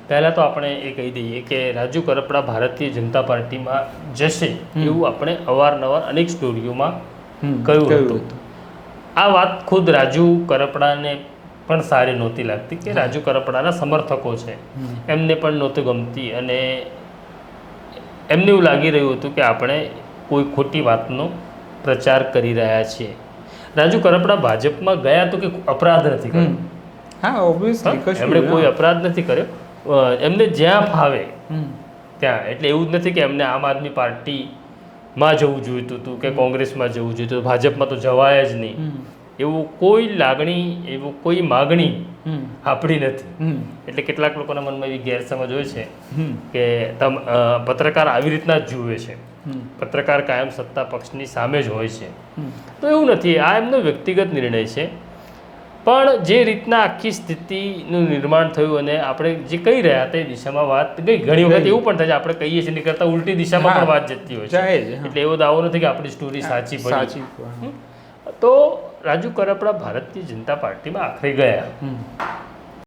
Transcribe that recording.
પહેલાં તો આપણે એ કહી દઈએ કે રાજુ કરપડા ભારતીય જનતા પાર્ટીમાં જશે એવું આપણે અવારનવાર અનેક સ્ટોરીઓમાં કહ્યું હતું. આ વાત ખુદ રાજુ કરપડાને પણ સારી નહોતી લાગતી કે રાજુ કરપડાના સમર્થકો છે એમને પણ નહોતું ગમતી અને એમને એવું લાગી રહ્યું હતું કે આપણે કોઈ ખોટી વાતનો પ્રચાર કરી રહ્યા છીએ. રાજુ કરપડા ભાજપમાં ગયા તો કે અપરાધ નથી કર્યો. હા, ઓબ્વિયસલી એમણે કોઈ અપરાધ નથી કર્યો. એમને જ્યાં ફાવે ત્યાં, એટલે એવું જ નથી કે એમને આમ આદમી પાર્ટીમાં જવું જોઈતું હતું કે કોંગ્રેસમાં જવું જોઈતું હતું, ભાજપમાં તો જવાય જ નહીં. એવું કોઈ લાગણી, એવું કોઈ માગણી આપણી નથી. એટલે કેટલાક લોકોના મનમાં એવી ગેરસમજ હોય છે કે પત્રકાર આવી રીતના જ જુએ છે, પત્રકાર કાયમ સત્તા પક્ષની સામે જ હોય છે. તો એવું નથી, આ એમનો વ્યક્તિગત નિર્ણય છે. પણ જે રીતના આખી સ્થિતિનું નિર્માણ થયું અને આપણે જે કહી રહ્યા હતા એ દિશામાં વાત ગઈ. ઘણી વખત એવું પણ થાય છે આપણે કહીએ છીએ કરતા ઉલટી દિશામાં પણ વાત જતી હોય છે. એટલે એવો દાવો નથી કે આપણી સ્ટોરી સાચી પડી. તો રાજુ કરપડા ભારતીય જનતા પાર્ટીમાં આખરે ગયા